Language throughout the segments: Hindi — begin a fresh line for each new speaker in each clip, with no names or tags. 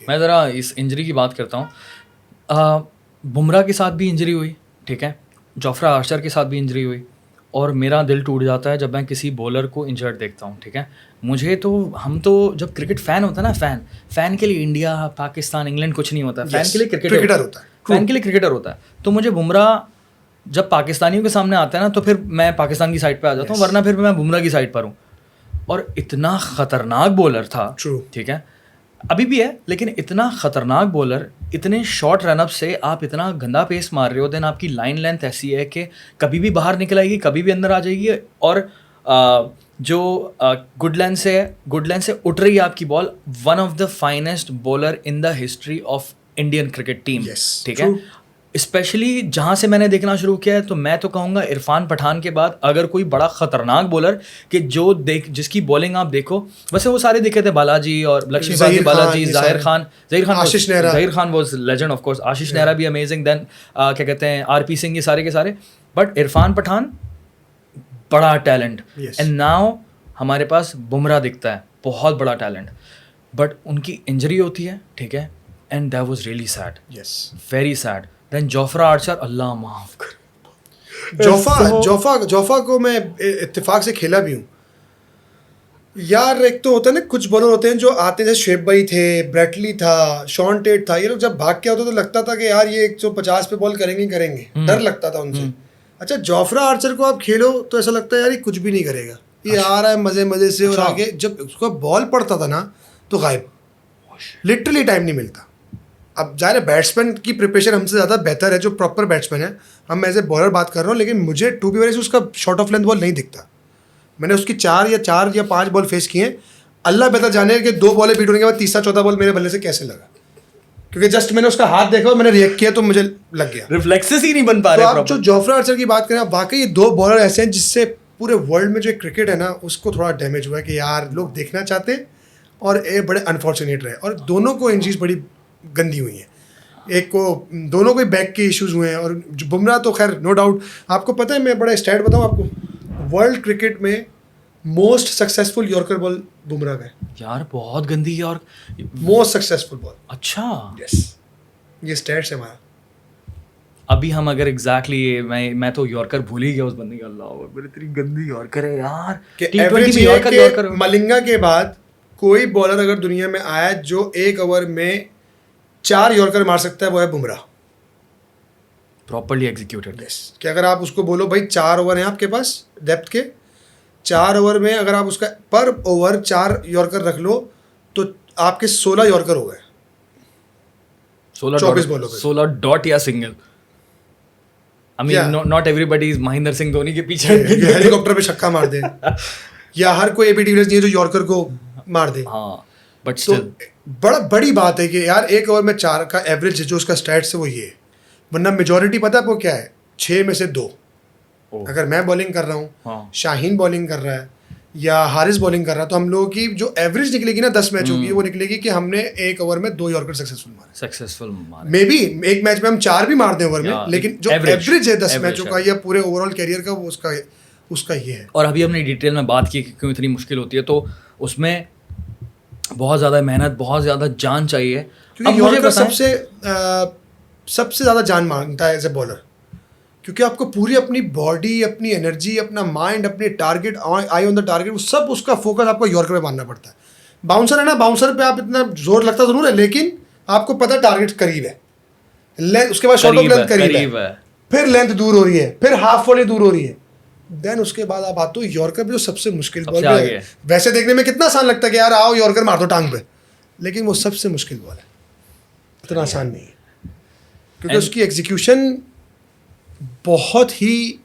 मैं ज़रा इस इंजरी की बात करता हूँ। बुमराह के साथ भी इंजरी हुई, ठीक है, जोफ्रा आर्चर के साथ भी इंजरी हुई, और मेरा दिल टूट जाता है जब मैं किसी बॉलर को इंजर्ड देखता हूँ, ठीक है। मुझे तो, हम तो जब क्रिकेट फ़ैन होता है ना, फ़ैन के लिए इंडिया, पाकिस्तान, इंग्लैंड कुछ नहीं होता, फ़ैन के लिए क्रिकेटर होता है, फ़ैन के लिए क्रिकेटर होता है। तो मुझे बुमराह जब पाकिस्तानियों के सामने आता है ना, तो फिर मैं पाकिस्तान की साइड पे आ जाता हूँ, वरना फिर मैं बुमराह की साइड पर हूँ। और इतना ख़तरनाक बॉलर था, ठीक है, अभी भी है, लेकिन इतना ख़तरनाक बॉलर, इतने शॉर्ट रनअप से आप इतना गंदा पेस मार रहे हो, देन आपकी लाइन लेंथ ऐसी है कि कभी भी बाहर निकल आएगी, कभी भी अंदर आ जाएगी, और जो गुड लेंथ से उठ रही है आपकी ball, one of the finest bowler in the history of Indian cricket team, ठीक है। स्पेशली जहाँ से मैंने देखना शुरू किया है, तो मैं तो कहूँगा इरफान पठान के बाद अगर कोई बड़ा ख़तरनाक बॉलर कि जिसकी बॉलिंग आप देखो, वैसे वो सारे दिखे थे, बालाजी और Lakshmipathy Balaji, Zaheer Khan was legend of course, Ashish Nehra भी अमेजिंग, देन क्या कहते हैं आरपी सिंह, ये सारे के सारे, बट इरफान पठान बड़ा टैलेंट, एंड नाउ हमारे पास बुमराह दिखता है, बहुत बड़ा टैलेंट, बट उनकी इंजरी होती है, ठीक है, and that was really sad, very sad. Then Jofra Archer, अल्लाह माफ कर,
जोफा को मैं इत्तेफाक से खेला भी हूँ यार। एक तो होता है ना, कुछ बॉलर होते हैं जो आते थे, शेब भाई थे, ब्रेटली था, शॉन टेट था, ये लोग जब भाग के होते तो लगता था कि यार ये 150 पे बॉल करेंगे ही करेंगे, डर लगता था उनसे। अच्छा, जोफ्रा आर्चर को आप खेलो तो ऐसा लगता है यार ये कुछ भी नहीं करेगा, ये आ रहा है मजे से, और आगे जब उसका बॉल पड़ता था ना तो गायब, लिटरली टाइम नहीं मिलता। अब जाहिर है बैट्समैन की प्रिपरेशन हमसे ज़्यादा बेहतर है, जो प्रॉपर बैट्समैन है, हम एज ए बॉलर बात कर रहा हूँ, लेकिन मुझे टू बी वेरी उसका शॉर्ट ऑफ लेंथ बॉल नहीं दिखता। मैंने उसकी 4 या 5 बॉल फेस किए, अल्लाह बेहतर जाने कि 2 बॉलें बीट होने के बाद तीसरा चौथा बॉल मेरे बल्ले से कैसे लगा, क्योंकि जस्ट मैंने उसका हाथ देखा और मैंने रिएक्ट किया तो मुझे लग गया,
रिफ्लेक्सेस ही नहीं बन पा रहे।
तो आप जो जोफ्रा आर्चर की बात करें, वाकई ये 2 बॉलर ऐसे हैं जिससे पूरे वर्ल्ड में जो क्रिकेट है ना उसको थोड़ा डैमेज हुआ है, कि यार लोग देखना चाहते और ये बड़े अनफॉर्चुनेट रहे, और दोनों को इंजरीज बड़ी गंदी हुई हैं। एक को, दोनों को बैक के इश्यूज हुए हैं, और बुमराह तो खैर नो डाउट। आपको पता है, मैं बड़ा स्टैट बताऊं आपको, वर्ल्ड क्रिकेट में most successful yorker ball Bumrah का है
यार, बहुत गंदी है, और
मोस्ट सक्सेसफुल बॉल।
अच्छा,
यस, ये स्टैट्स है हमारा।
अभी हम अगर एग्जैक्टली मैं तो यॉर्कर भूल ही गया उस बंदे का, अल्लाह मेरी इतनी गंदी यॉर्कर है यार,
T20 में यॉर्कर मलिंगा के बाद कोई बॉलर अगर दुनिया में आया जो 1 ओवर में 4 यॉर्कर मार सकता है, वो है बुमराह,
प्रॉपर्ली एग्जीक्यूटेड।
यस, कि अगर आप उसको बोलो भाई 4 ओवर हैं आपके पास डेप्थ के, 4 ओवर में अगर आप उसका पर ओवर 4 यॉर्कर रख लो तो आपके 16 यॉर्कर हो गए, 24 बॉलों पे
16 डॉट या single. I mean not everybody is Mahendra Singh Dhoni के पीछे
हेलीकॉप्टर पे छक्का मार दे, या हर कोई एबी डिविलियर्स नहीं है जो यॉर्कर को मार दे।
हाँ, बट
तो बड़ी बात है कि यार 1 ओवर में 4 का एवरेज जो उसका स्टैट्स है वो ये है, वरना मेजॉरिटी पता है आपको क्या है, 6 में से 2। अगर मैं बॉलिंग कर रहा हूँ, शाहीन बॉलिंग कर रहा है, या हारिस बॉलिंग कर रहा है, तो हम लोगों की जो एवरेज निकलेगी ना 10 मैचों की, वो निकलेगी कि हमने 1 ओवर में 2 यॉर्कर सक्सेसफुल मारे। मे बी एक मैच में हम 4 भी मार दें ओवर में, लेकिन जो एवरेज है 10 मैचों का या पूरे ओवरऑल कैरियर का, वो उसका ये है।
और अभी हमने डिटेल में बात की कि क्यों इतनी मुश्किल होती है, तो उसमें बहुत ज़्यादा मेहनत, बहुत ज़्यादा जान चाहिए।
क्योंकि यॉर्कर सबसे ज़्यादा जान मांगता है एज ए बॉलर, क्योंकि आपको पूरी अपनी बॉडी, अपनी एनर्जी, अपना माइंड, अपने target, I on the target, वो सब उसका फोकस आपको यॉर्कर पे मानना पड़ता है। बाउंसर है ना, बाउंसर पे आप इतना जोर लगता ज़रूर है, लेकिन आपको पता है टारगेट करीब है, उसके बाद शॉर्ट ऑफ लेंथ करीब है, फिर लेंथ दूर हो रही है, फिर हाफ वॉली दूर हो रही है, देन उसके बाद आप आते हो यॉर्कर पे, जो सबसे मुश्किल बॉल है। वैसे देखने में कितना आसान लगता है कि यार आओ यॉर्कर मार दो टांग पे, लेकिन वो सबसे मुश्किल बॉल है, इतना आसान नहीं है, क्योंकि उसकी एग्जीक्यूशन बहुत ही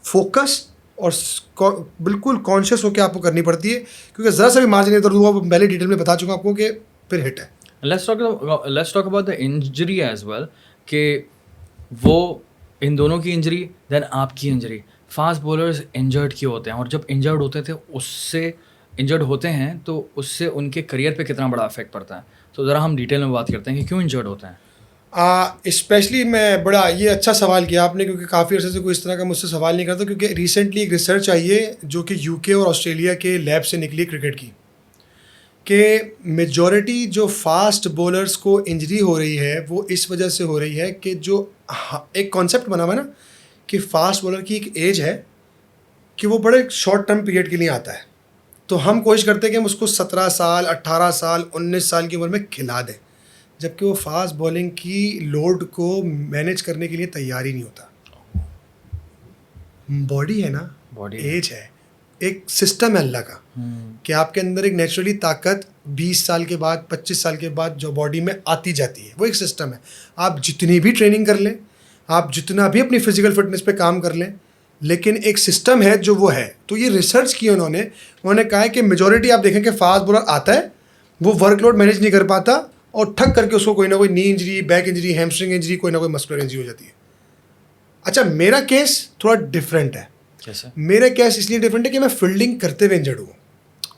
फोकस और बिल्कुल कॉन्शियस होकर आपको करनी पड़ती है, क्योंकि ज़रा सा भी मार्जिन इधर हुआ, पहले डिटेल में बता चुका आपको कि फिर हिट है।
Let's talk about the injury as well, कि वो इन दोनों की इंजरी, देन आपकी इंजरी। फास्ट बॉलर्स इंजर्ड क्यों होते हैं, और जब इंजर्ड होते हैं तो उससे उनके करियर पे कितना बड़ा इफेक्ट पड़ता है, तो ज़रा हम डिटेल में बात करते हैं कि क्यों इंजर्ड होते हैं।
स्पेशली मैं बड़ा ये अच्छा सवाल किया आपने, क्योंकि काफ़ी अर्से से कोई इस तरह का मुझसे सवाल नहीं करता, क्योंकि रिसेंटली एक रिसर्च आई है जो कि यूके और ऑस्ट्रेलिया के लैब से निकली क्रिकेट की, कि मेजॉरिटी जो फास्ट बॉलर्स को इंजरी हो रही है वो इस वजह से हो रही है कि जो एक कॉन्सेप्ट बना हुआ है ना कि फास्ट बॉलर की एक एज है कि वो बड़े शॉर्ट टर्म पीरियड के लिए आता है, तो हम कोशिश करते हैं कि हम उसको 17 साल 18 साल 19 साल की उम्र में खिला दें, जबकि वो फास्ट बॉलिंग की लोड को मैनेज करने के लिए तैयार ही नहीं होता। बॉडी है ना,
Body
एज है, एक सिस्टम है अल्लाह का कि आपके अंदर एक नेचुरली ताकत 20 साल के बाद 25 साल के बाद जो बॉडी में आती जाती है, वो एक सिस्टम है। आप जितनी भी ट्रेनिंग कर लें, आप जितना भी अपनी फिजिकल फिटनेस पे काम कर लें, लेकिन एक सिस्टम है जो वो है। तो ये रिसर्च की उन्होंने कहा है कि मेजॉरिटी आप देखें कि फास्ट बॉलर आता है, वो वर्कलोड मैनेज नहीं कर पाता और ठक करके उसको कोई ना कोई knee injury, back injury, hamstring injury, कोई ना कोई मस्कुलर इंजरी हो जाती है। अच्छा, मेरा केस थोड़ा डिफरेंट है।
कैसे?
मेरा केस इसलिए डिफरेंट है कि मैं फील्डिंग करते हुए इंजर्ड हूँ,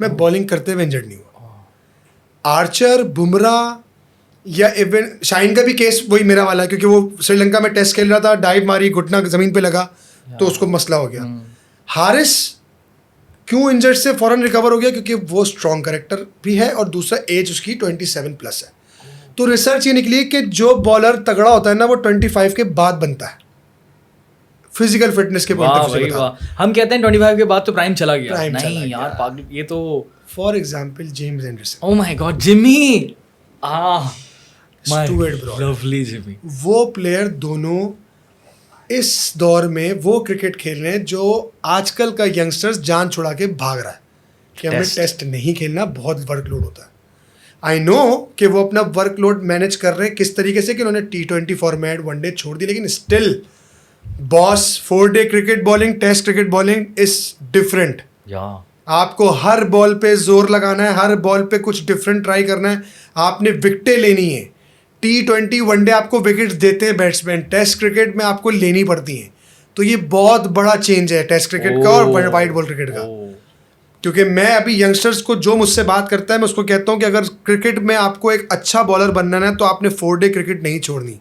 मैं बॉलिंग करते हुए इंजर्ड नहीं हुआ। आर्चर, बुमराह या इवन शाइन का भी केस वही मेरा वाला है, क्योंकि वो श्रीलंका में टेस्ट खेल रहा था, डाइव मारी, घुटना ज़मीन पे लगा तो उसको मसला हो गया। हारिस क्यों इंजर्ड से फ़ौरन रिकवर हो गया? क्योंकि वो स्ट्रॉन्ग कैरेक्टर भी है और दूसरा एज उसकी 27+ है। तो रिसर्च ये निकली कि जो बॉलर तगड़ा होता है ना वो 25 के बाद बनता है, फिजिकल फिटनेस के पॉइंट
वाह
ऑफ
भाई
व्यू से
वाह, हम कहते हैं 25 के बाद तो प्राइम चला गया।
Prime चला
नहीं
गया।
यार पागल, ये तो
for example James Anderson,
oh my God, Jimmy, ah my
Stuart Broad,
lovely Jimmy.
वो प्लेयर दोनों इस दौर में वो क्रिकेट खेल रहे हैं जो आजकल का यंगस्टर्स जान छुड़ा के भाग रहा है कि हमें टेस्ट नहीं खेलना, बहुत वर्कलोड होता है। आई नो कि वो अपना वर्कलोड मैनेज कर रहे हैं किस तरीके से कि उन्होंने T20 फॉर्मेट, वनडे छोड़ दी, लेकिन still boss 4 day cricket bowling, test cricket bowling is different.
या
आपको हर बॉल पे जोर लगाना है, हर बॉल पे कुछ डिफरेंट ट्राई करना है, आपने विकेटें लेनी है। T20 वनडे आपको विकेट्स देते हैं बैट्समैन, टेस्ट क्रिकेट में आपको लेनी पड़ती हैं। तो ये बहुत बड़ा चेंज है टेस्ट क्रिकेट का और वाइट बॉल क्रिकेट का। क्योंकि मैं अभी यंगस्टर्स को, जो मुझसे बात करता है, मैं उसको कहता हूँ कि अगर क्रिकेट में आपको एक अच्छा बॉलर बनना है तो आपने 4 डे क्रिकेट नहीं छोड़नी।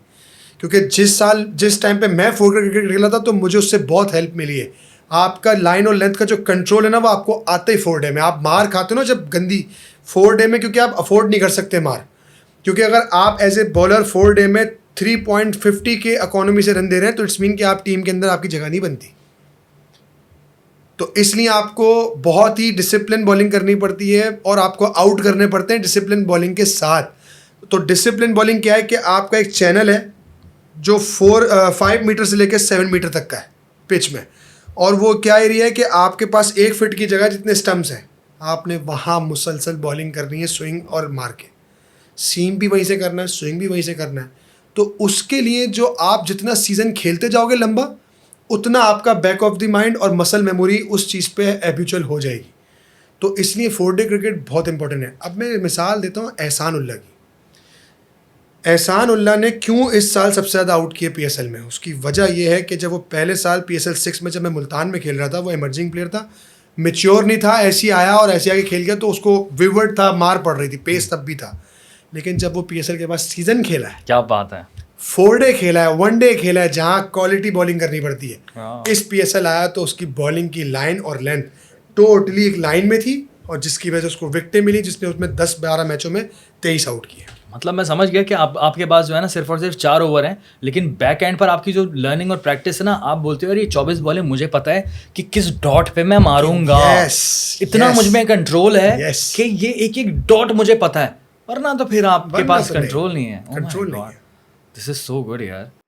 क्योंकि जिस टाइम पे मैं 4 डे क्रिकेट खेला था तो मुझे उससे बहुत हेल्प मिली है। आपका लाइन और लेंथ का जो कंट्रोल है ना वो आपको आता ही 4 डे में। आप मार खाते हो ना जब गंदी 4 डे में, क्योंकि आप अफोर्ड नहीं कर सकते मार, क्योंकि अगर आप एज ए बॉलर 4 डे में 3.50 के इकोनॉमी से रन दे रहे हैं तो इट्स मीन कि आप टीम के अंदर आपकी जगह नहीं बनती। तो इसलिए आपको बहुत ही डिसिप्लिन बॉलिंग करनी पड़ती है और आपको आउट करने पड़ते हैं डिसिप्लिन बॉलिंग के साथ। तो डिसिप्लिन बॉलिंग क्या है कि आपका एक चैनल है जो 5 मीटर से लेकर 7 मीटर तक का है पिच में, और वो क्या एरिया है कि आपके पास 1 फीट की जगह जितने स्टम्प्स हैं, आपने वहाँ मुसलसल बॉलिंग करनी है, स्विंग और मार के। सीम भी वहीं से करना है, स्विंग भी वहीं से करना है। तो उसके लिए जो आप जितना सीज़न खेलते जाओगे लंबा, उतना आपका बैक ऑफ द माइंड और मसल मेमोरी उस चीज़ पे हैबिचुअल हो जाएगी। तो इसलिए 4 डे क्रिकेट बहुत इंपॉर्टेंट है। अब मैं मिसाल देता हूँ एहसान उल्लाह की। एहसान उल्लाह ने क्यों इस साल सबसे ज़्यादा आउट किए PSL में? उसकी वजह यह है कि जब वो पहले साल PSL 6 में जब मैं मुल्तान में खेल रहा था, वो इमर्जिंग प्लेयर था, मेच्योर नहीं था, ऐसे ही आया और ऐसे आके खेल गया, तो उसको विवर्ड था, मार पड़ रही थी, पेस तब भी था। लेकिन जब वो PSL के बाद सीज़न खेला है,
क्या बात है,
4 डे खेला है, 1 डे खेला है, जहाँ क्वालिटी बॉलिंग करनी पड़ती है,
हाँ।
इस PSL आया तो उसकी बॉलिंग की लाइन और लेंथ टोटली एक लाइन में थी, और जिसकी वजह से उसको विकेटें मिली, जिसने उसमें 10-12 मैचों में 23 आउट किए।
मतलब मैं समझ गया कि आपके पास जो है ना सिर्फ और सिर्फ 4 ओवर हैं, लेकिन बैक एंड पर आपकी जो लर्निंग और प्रैक्टिस है ना, आप बोलते हो यार ये 24 बॉलें मुझे पता है कि किस डॉट पे मैं मारूंगा।
Yes,
इतना
yes,
मुझ में कंट्रोल है
yes.
कि ये एक एक डॉट मुझे पता है, वरना तो फिर आपके
वरना
पास
तो नहीं,
कंट्रोल नहीं है।
कंट्रोल नहीं है।
दिस इज सो गुड यार।